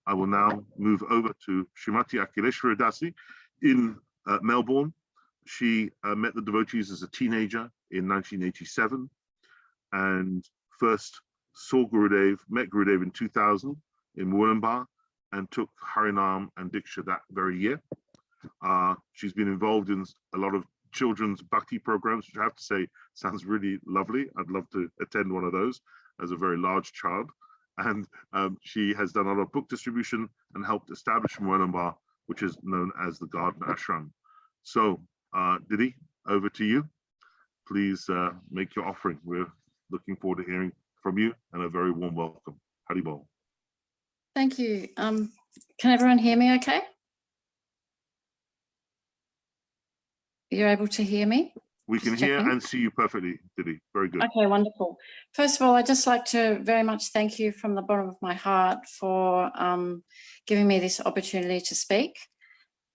I will now move over to Srimati Akhilesvari Dasi in Melbourne. She met the devotees as a teenager in 1987 and first saw Gurudev, met Gurudev in 2000 in Wollongbar and took Harinam and Diksha that very year. She's been involved in a lot of children's bhakti programs, which I have to say sounds really lovely. I'd love to attend one of those as a very large child. And she has done a lot of book distribution and helped establish Wollongbar, which is known as the Garden Ashram. So, Didi, over to you. Please make your offering. We're looking forward to hearing from you, and a very warm welcome. Haribol. Thank you. Can everyone hear me okay? You're able to hear me? We can hear and see you perfectly, Didi. Very good. Okay, wonderful. First of all, I'd just like to very much thank you from the bottom of my heart for giving me this opportunity to speak.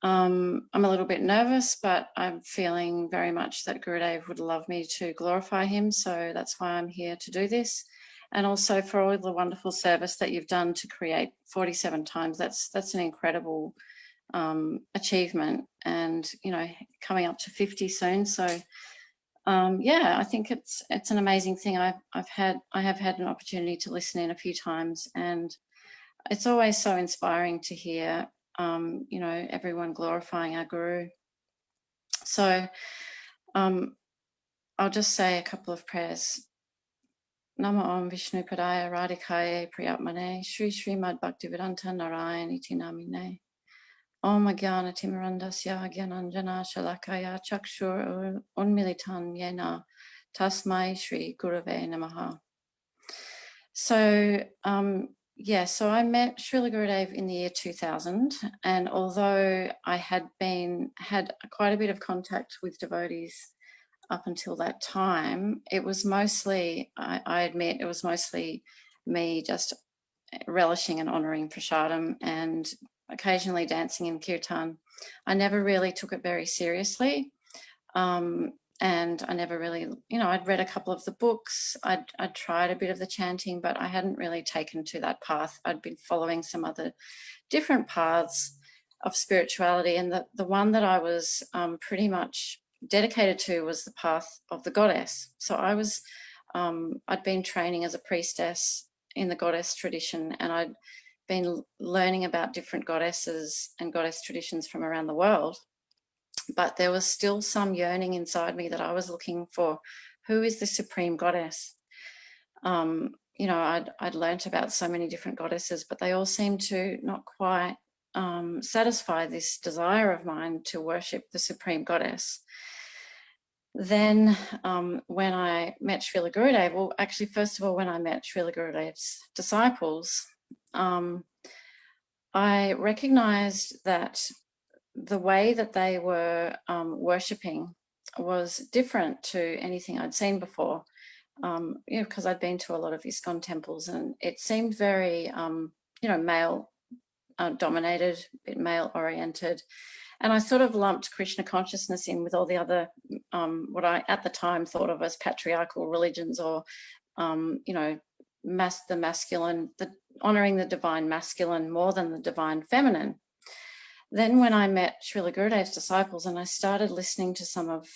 I'm a little bit nervous, but I'm feeling very much that Gurudev would love me to glorify him, so that's why I'm here to do this. And also for all the wonderful service that you've done to create 47 times. That's an incredible achievement, and you know, coming up to 50 soon. So yeah, I think it's an amazing thing. I have had an opportunity to listen in a few times, and it's always so inspiring to hear you know, everyone glorifying our Guru. So I'll just say a couple of prayers. Namo Om Vishnu Padaya Radhikaye Priyatmane Shri Srimad Bhaktivedanta Narayana Iti Namine Om Agyana Timirandasya Gyananjana Shalakaya Chakshur Unmilitan Yena Tasmai Shri Gurave Namaha. So yeah, so I met Srila Gurudev in the year 2000, and although I had quite a bit of contact with devotees up until that time, it was mostly, I admit, it was mostly me just relishing and honouring prasadam and occasionally dancing in kirtan. I never really took it very seriously. And I never really, you know, I'd read a couple of the books, I'd tried a bit of the chanting, but I hadn't really taken to that path. I'd been following some other different paths of spirituality, and the one that I was pretty much dedicated to was the path of the goddess. So I was, I'd been training as a priestess in the goddess tradition, and I'd been learning about different goddesses and goddess traditions from around the world. But there was still some yearning inside me that I was looking for. Who is the supreme goddess? You know, I'd learnt about so many different goddesses, but they all seemed to not quite satisfy this desire of mine to worship the supreme goddess. Then when I met Srila Gurudev, well, actually, first of all, when I met Srila Gurudev's disciples, I recognised that the way that they were worshipping was different to anything I'd seen before, you know, because I'd been to a lot of ISKCON temples, and it seemed very, you know, male dominated, a bit male oriented. And I sort of lumped Krishna consciousness in with all the other, what I at the time thought of as patriarchal religions, or, you know, the masculine, honouring the divine masculine more than the divine feminine. Then when I met Srila Gurudev's disciples and I started listening to some of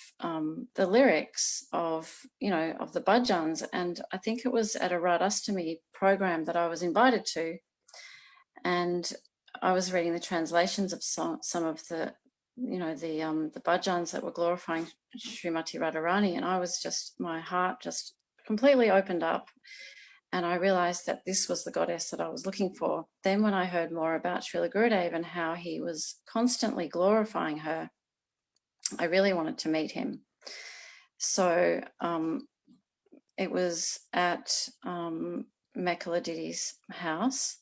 the lyrics of, you know, of the bhajans, and I think it was at a Radhastami program that I was invited to, and I was reading the translations of some of the, you know, the bhajans that were glorifying Srimati Radharani, and I was just, my heart just completely opened up. And I realised that this was the goddess that I was looking for. Then when I heard more about Srila Gurudev and how he was constantly glorifying her, I really wanted to meet him. So it was at Mekhala Didi's house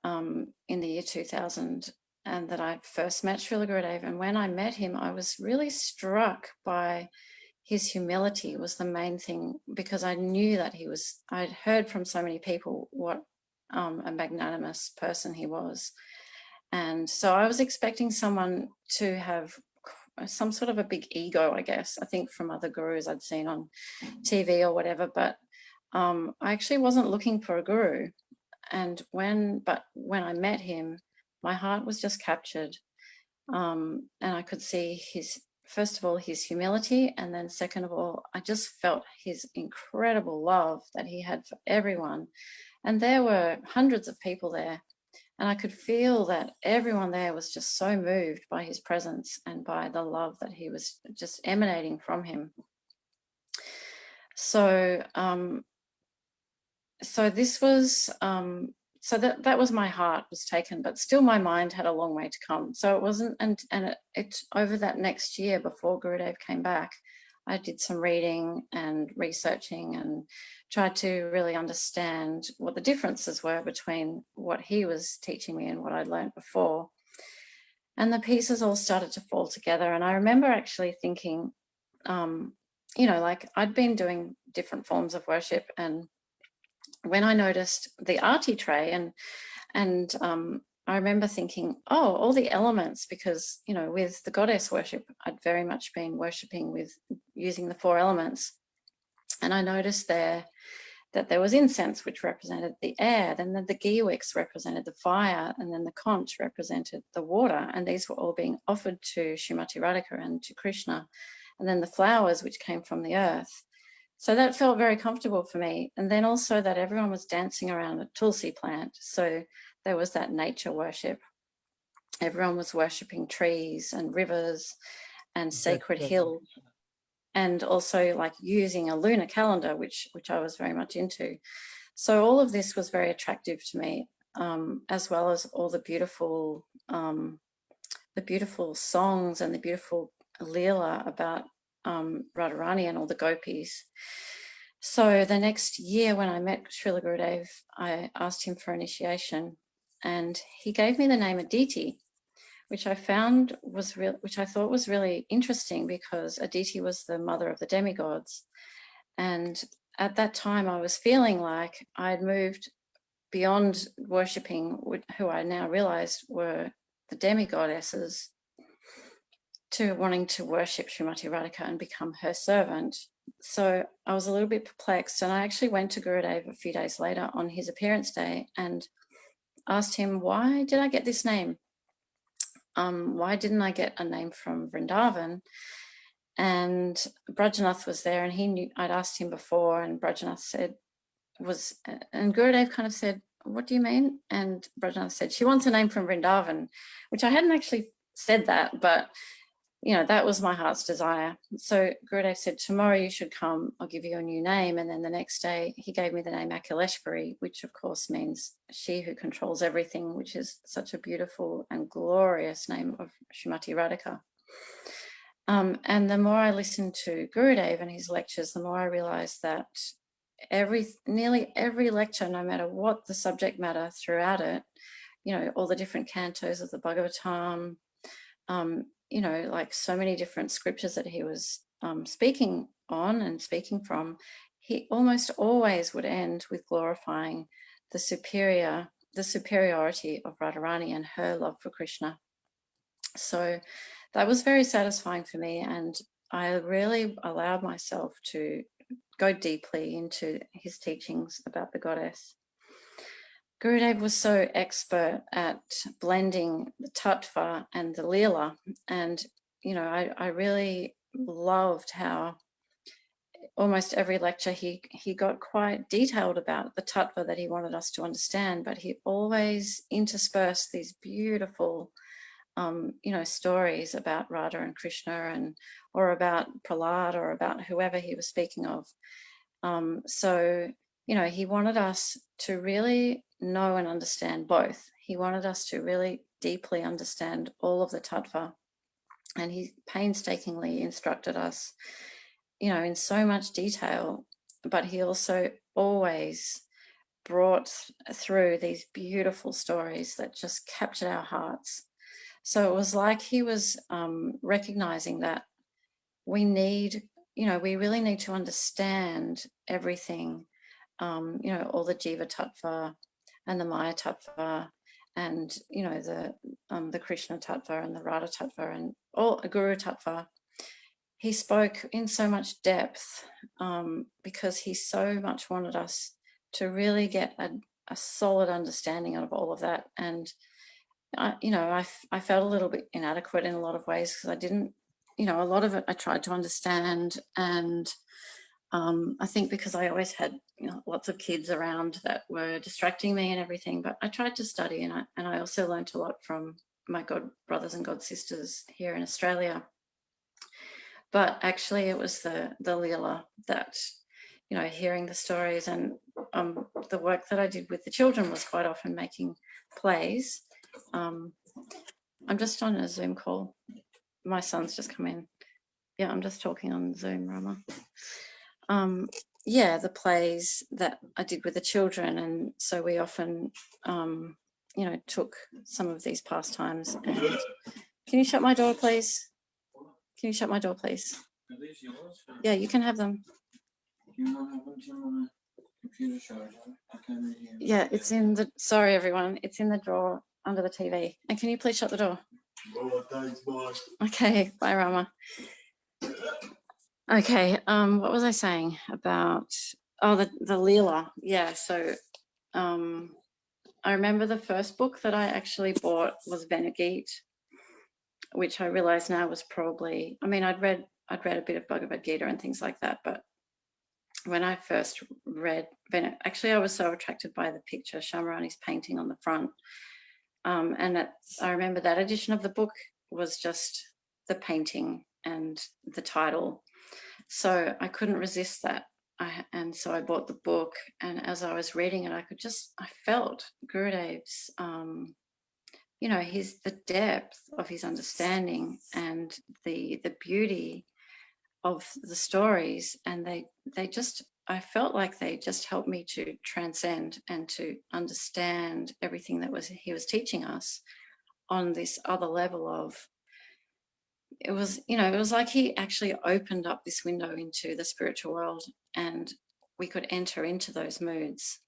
in the year 2000, and that I first met Srila Gurudev. And when I met him, I was really struck by his humility. Was the main thing, because I knew that I'd heard from so many people what a magnanimous person he was. And so I was expecting someone to have some sort of a big ego, I guess, I think from other gurus I'd seen on TV or whatever, but I actually wasn't looking for a guru. And when I met him, my heart was just captured. And I could see first of all, his humility. And then second of all, I just felt his incredible love that he had for everyone. And there were hundreds of people there. And I could feel that everyone there was just so moved by his presence and by the love that he was just emanating from him. So, this was, so that was my heart was taken, but still my mind had a long way to come. So it wasn't, and it over that next year before Gurudev came back, I did some reading and researching and tried to really understand what the differences were between what he was teaching me and what I'd learned before. And the pieces all started to fall together. And I remember actually thinking, like I'd been doing different forms of worship, and when I noticed the arti tray, and I remember thinking, oh, all the elements, because with the goddess worship, I'd very much been worshipping with using the 4 elements, and I noticed there that there was incense, which represented the air, then the ghee wicks represented the fire, and then the conch represented the water, and these were all being offered to Srimati Radhika and to Krishna, and then the flowers, which came from the earth. So that felt very comfortable for me. And then also that everyone was dancing around a tulsi plant. So there was that nature worship. Everyone was worshipping trees and rivers and sacred hills. And also like using a lunar calendar, which I was very much into. So all of this was very attractive to me, as well as all the beautiful songs and the beautiful Leela about Radharani and all the gopis. So the next year when I met Srila Gurudev, I asked him for initiation, and he gave me the name Aditi, which I thought was really interesting, because Aditi was the mother of the demigods. And at that time I was feeling like I'd moved beyond worshipping who I now realized were the demigoddesses to wanting to worship Srimati Radhika and become her servant. So I was a little bit perplexed, and I actually went to Gurudev a few days later on his appearance day and asked him, why did I get this name? Why didn't I get a name from Vrindavan? And Brajanath was there, and he knew I'd asked him before, and Brajanath and Gurudev kind of said, what do you mean? And Brajanath said, she wants a name from Vrindavan, which I hadn't actually said that, but that was my heart's desire. So Gurudev said, tomorrow you should come, I'll give you a new name. And then the next day he gave me the name Akhilesvari, which of course means she who controls everything, which is such a beautiful and glorious name of Srimati Radhika. And the more I listened to Gurudev and his lectures, the more I realized that nearly every lecture, no matter what the subject matter throughout it, all the different cantos of the Bhagavatam, like so many different scriptures that he was speaking on and speaking from, he almost always would end with glorifying the superiority of Radharani and her love for Krishna. So that was very satisfying for me, and I really allowed myself to go deeply into his teachings about the goddess. Gurudev was so expert at blending the tattva and the leela, and I really loved how almost every lecture he got quite detailed about the tattva that he wanted us to understand, but he always interspersed these beautiful stories about Radha and Krishna, or about Prahlad, or about whoever he was speaking of. So he wanted us to really know and understand both. He wanted us to really deeply understand all of the tattva, and he painstakingly instructed us, in so much detail, but he also always brought through these beautiful stories that just captured our hearts. So it was like he was recognizing that we really need to understand everything, all the Jiva Tattva and the Maya Tattva, and the Krishna Tattva and the Radha Tattva and all Guru Tattva. he spoke in so much depth because he so much wanted us to really get a solid understanding of all of that. And I felt a little bit inadequate in a lot of ways because I didn't, a lot of it I tried to understand. And I think because I always had lots of kids around that were distracting me and everything, but I tried to study, and I also learned a lot from my god brothers and god sisters here in Australia. But actually it was the Leela that, hearing the stories and the work that I did with the children was quite often making plays. I'm just on a Zoom call. My son's just come in. Yeah, I'm just talking on Zoom, Rama. Yeah, the plays that I did with the children. And so we often, took some of these pastimes. And can you shut my door, please? Can you shut my door, please? Are these yours? Yeah, you can have them. Do you want to have them on the computer charger? I can't really hear. Yeah, it's in the, sorry everyone, it's in the drawer under the TV. And can you please shut the door? Oh, thanks, boss. Okay, bye Rama. Okay, what was I saying about, the Leela? Yeah, so I remember the first book that I actually bought was Venagit, which I realize now was probably, I'd read a bit of Bhagavad Gita and things like that, but when I first read actually I was so attracted by the picture, Shamarani's painting on the front. And I remember that edition of the book was just the painting and the title. So I couldn't resist that. And so I bought the book, and as I was reading it, I felt Gurudev's, the depth of his understanding and the beauty of the stories. And I felt like they just helped me to transcend and to understand everything that he was teaching us on this other level of, it was like he actually opened up this window into the spiritual world, and we could enter into those moods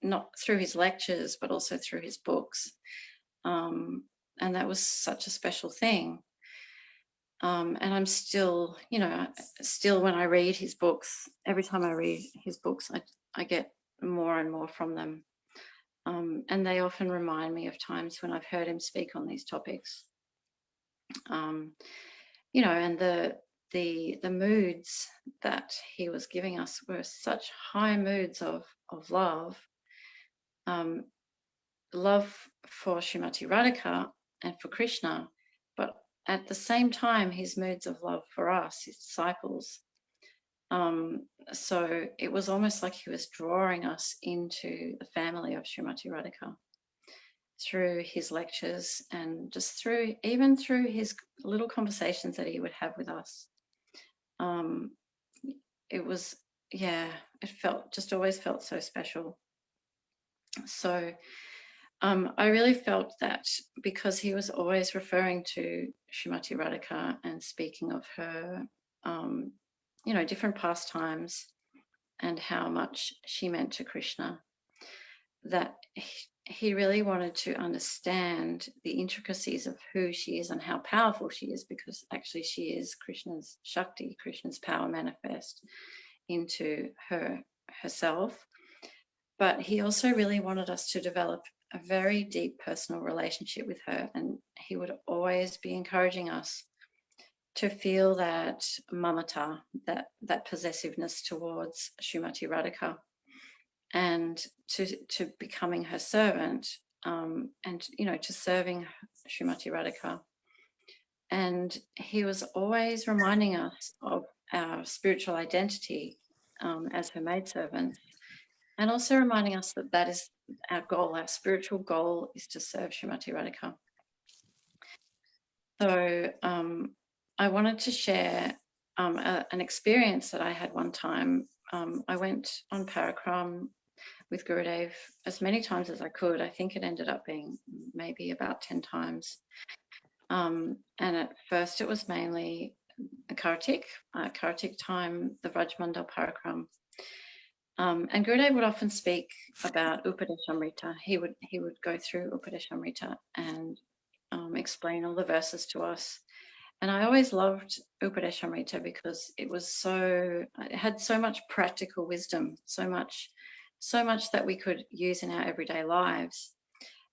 not through his lectures, but also through his books. And that was such a special thing. And I'm still, when I read his books, every time I read his books, I get more and more from them. And they often remind me of times when I've heard him speak on these topics. And the moods that he was giving us were such high moods of love, love for Srimati Radhika and for Krishna, but at the same time, his moods of love for us, his disciples. So it was almost like he was drawing us into the family of Srimati Radhika through his lectures, and just through his little conversations that he would have with us. It was, it always felt so special. So I really felt that because he was always referring to Srimati Radhika and speaking of her, different pastimes and how much she meant to Krishna, that he really wanted to understand the intricacies of who she is and how powerful she is, because actually she is Krishna's Shakti, Krishna's power manifest into herself. But he also really wanted us to develop a very deep personal relationship with her, and he would always be encouraging us to feel that mamata, that possessiveness towards Srimati Radhika, and to becoming her servant, and to serving Srimati Radhika. And he was always reminding us of our spiritual identity as her maidservant, and also reminding us that is our goal. Our spiritual goal is to serve Srimati Radhika. So I wanted to share an experience that I had one time. I went on Parakram with Gurudev as many times as I could. I think it ended up being maybe about 10 times. And at first it was mainly Kartik time, the Vrajmandal Parakram. And Gurudev would often speak about Upadeshamrita. He would go through Upadeshamrita and explain all the verses to us. And I always loved Rasamrita because it had so much practical wisdom, so much that we could use in our everyday lives.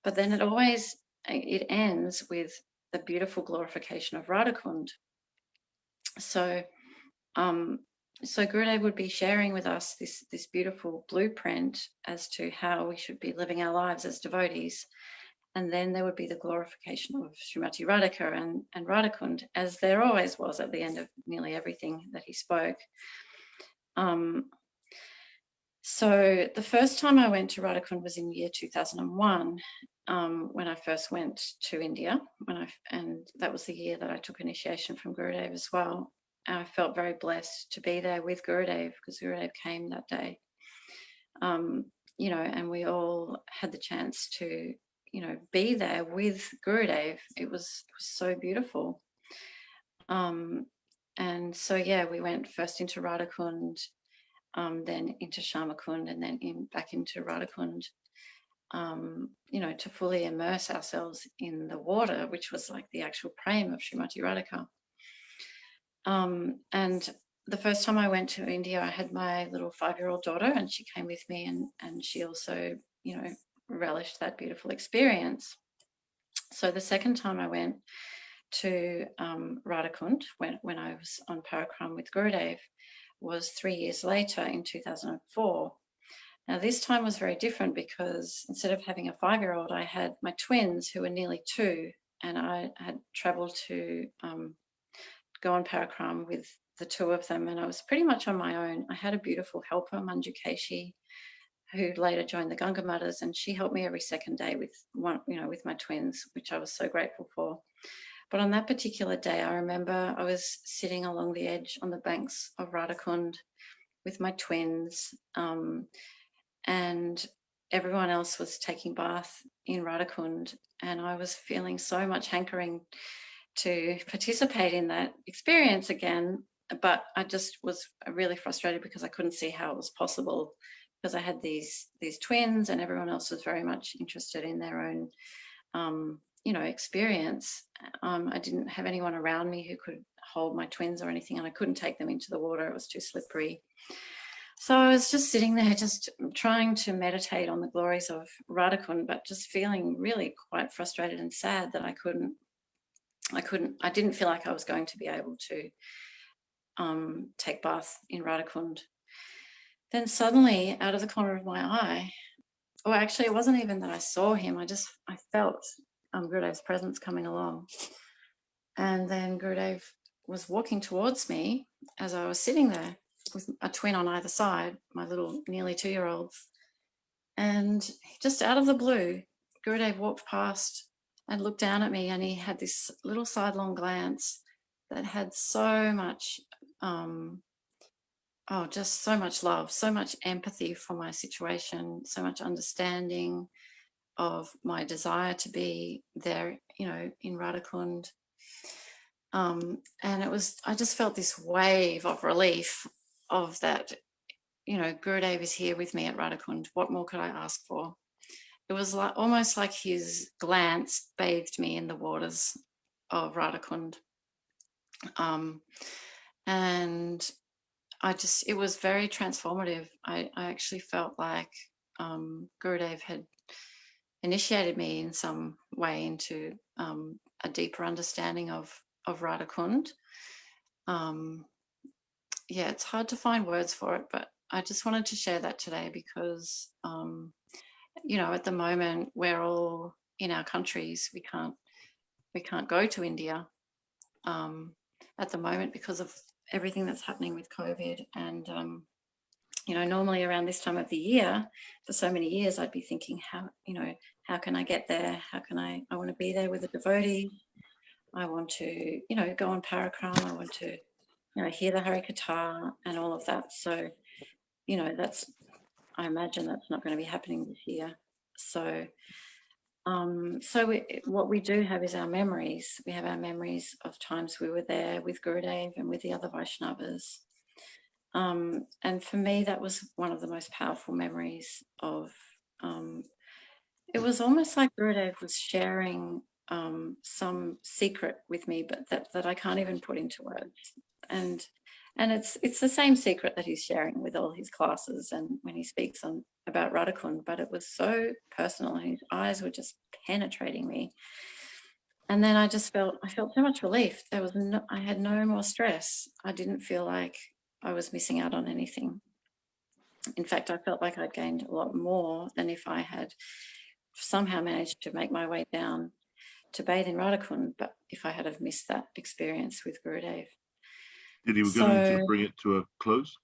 But then it ends with the beautiful glorification of Radhakund. So Gurudev would be sharing with us this beautiful blueprint as to how we should be living our lives as devotees. And then there would be the glorification of Srimati Radhika and Radhakund, as there always was at the end of nearly everything that he spoke. So the first time I went to Radhakund was in the year 2001, when I first went to India, and that was the year that I took initiation from Gurudev as well. I felt very blessed to be there with Gurudev because Gurudev came that day, and we all had the chance to, be there with Gurudev. It was so beautiful. And so, we went first into Radhakund, then into Shamakund, and then back into Radhakund, to fully immerse ourselves in the water, which was like the actual prem of Srimati Radhika. And the first time I went to India, I had my little 5-year-old daughter, and she came with me, and she also, relished that beautiful experience. So the second time I went to Radhakund, when I was on Parakram with Gurudev, was 3 years later in 2004. Now this time was very different because instead of having a 5-year-old, I had my twins who were nearly 2, and I had travelled to go on Parakram with the 2 of them, and I was pretty much on my own. I had a beautiful helper, Manju Keshi, who later joined the Ganga Matas, and she helped me every second day with with my twins, which I was so grateful for. But on that particular day, I remember I was sitting along the edge on the banks of Radhakund with my twins, and everyone else was taking bath in Radhakund, and I was feeling so much hankering to participate in that experience again, but I just was really frustrated because I couldn't see how it was possible, because I had these twins and everyone else was very much interested in their own experience. I didn't have anyone around me who could hold my twins or anything, and I couldn't take them into the water. It was too slippery. So I was just sitting there, just trying to meditate on the glories of Radhakund, but just feeling really quite frustrated and sad that I didn't feel like I was going to be able to take bath in Radhakund. Then suddenly, out of the corner of my eye, or actually it wasn't even that I saw him, I felt Gurudev's presence coming along. And then Gurudev was walking towards me as I was sitting there with a twin on either side, my little nearly 2-year-olds. And just out of the blue, Gurudev walked past and looked down at me, and he had this little sidelong glance that had so much, just so much love, so much empathy for my situation, so much understanding of my desire to be there, in Radhakund. And I just felt this wave of relief of that, Gurudev is here with me at Radhakund. What more could I ask for? It was almost like his glance bathed me in the waters of Radhakund. And it was very transformative. I actually felt like Gurudev had initiated me in some way into a deeper understanding of Radhakund. It's hard to find words for it, but I just wanted to share that today because, at the moment we're all in our countries. We can't go to India at the moment because of everything that's happening with COVID. And, normally around this time of the year, for so many years, I'd be thinking, how can I get there? I want to be there with a devotee. I want to, go on Parakram. I want to, hear the Harikatha and all of that. So, I imagine that's not going to be happening this year. So, what we do have is our memories. We have our memories of times we were there with Gurudev and with the other Vaishnavas. And for me, that was one of the most powerful memories of, it was almost like Gurudev was sharing some secret with me, but that I can't even put into words. And it's the same secret that he's sharing with all his classes and when he speaks about Radhakund, but it was so personal and his eyes were just penetrating me. And then I felt so much relief. I had no more stress. I didn't feel like I was missing out on anything. In fact, I felt like I'd gained a lot more than if I had somehow managed to make my way down to bathe in Radhakund, but if I had have missed that experience with Gurudev. Did we're going to bring it to a close?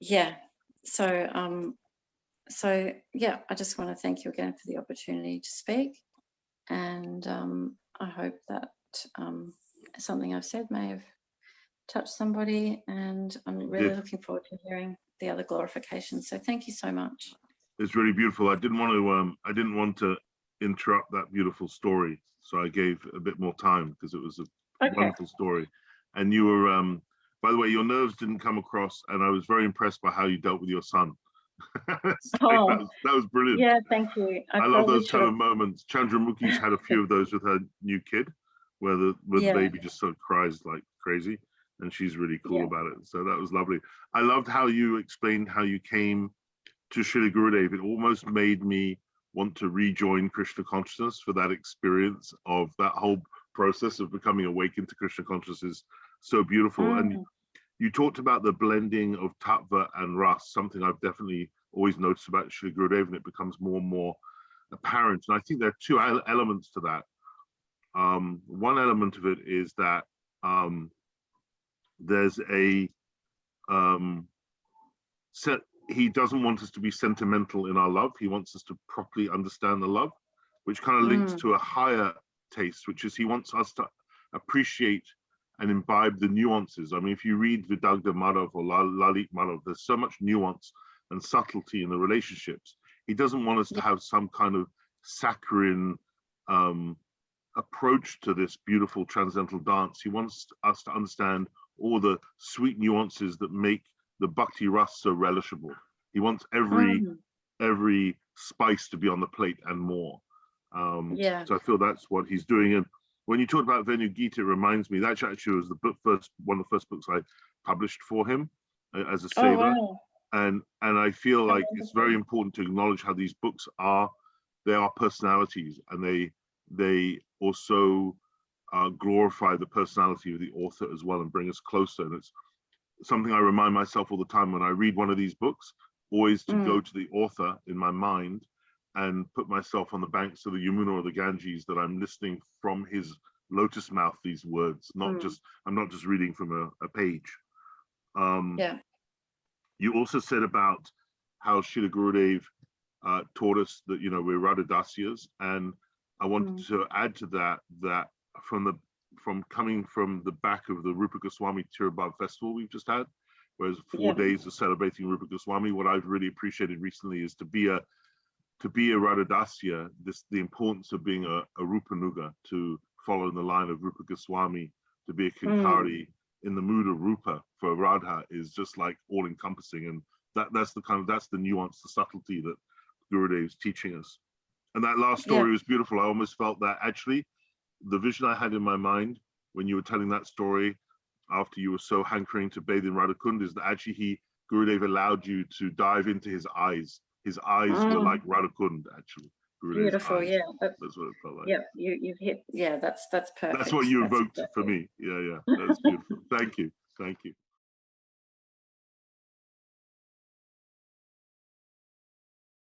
Yeah. So yeah, I just want to thank you again for the opportunity to speak. And I hope that something I've said may have touched somebody, and I'm really looking forward to hearing the other glorifications. So thank you so much. It's really beautiful. I didn't want to interrupt that beautiful story, so I gave a bit more time because it was a wonderful story. And you were, by the way, your nerves didn't come across, and I was very impressed by how you dealt with your son. That was brilliant. Yeah, thank you. I love those kind of moments. Chandramukhi's had a few of those with her new kid, where the baby just sort of cries like crazy, and she's really cool about it. So that was lovely. I loved how you explained how you came to Srila Gurudev. It almost made me want to rejoin Krishna consciousness for that experience of that whole process of becoming awakened to Krishna consciousness is so beautiful. And you talked about the blending of tattva and ras, something I've definitely always noticed about Srila Gurudev, and it becomes more and more apparent. And I think there are two elements to that. One element of it is that there's a he doesn't want us to be sentimental in our love. He wants us to properly understand the love, which kind of links to a higher taste, which is he wants us to appreciate and imbibe the nuances. I mean, if you read Vidagdha Madhav or Lalit Madhav, there's so much nuance and subtlety in the relationships. He doesn't want us to have some kind of saccharine approach to this beautiful transcendental dance. He wants us to understand all the sweet nuances that make the bhakti ras so relishable. He wants every spice to be on the plate and more. So I feel that's what he's doing. And when you talk about Venu Gita, it reminds me that actually was one of the first books I published for him as a seva. And I feel like it's very important to acknowledge how these books are. They are personalities, and they also glorify the personality of the author as well and bring us closer. And it's something I remind myself all the time when I read one of these books, always to go to the author in my mind and put myself on the banks of the Yamuna or the Ganges, that I'm listening from his lotus mouth these words, I'm not just reading from a page. You also said about how Srila Gurudev taught us that, you know, we're Radhadasyas, and I wanted to add to that from coming from the back of the Rupa Goswami Tirabhav festival we've just had, whereas 4 days of celebrating Rupa Goswami, what I've really appreciated recently is to be a Radhadasya, the importance of being a Rupanuga, to follow in the line of Rupa Goswami, to be a Kinkari in the mood of Rupa for Radha is just like all encompassing. And that's the nuance, the subtlety that Gurudev's teaching us. And that last story was beautiful. I almost felt that actually the vision I had in my mind when you were telling that story after you were so hankering to bathe in Radhakund is that actually Gurudev allowed you to dive into his eyes. His eyes were like Radhakund, actually. Gurudev's beautiful, eyes. yeah. That's what it felt like. Yeah, you've hit, that's perfect. That's what you evoked for me. Yeah, that's beautiful. Thank you.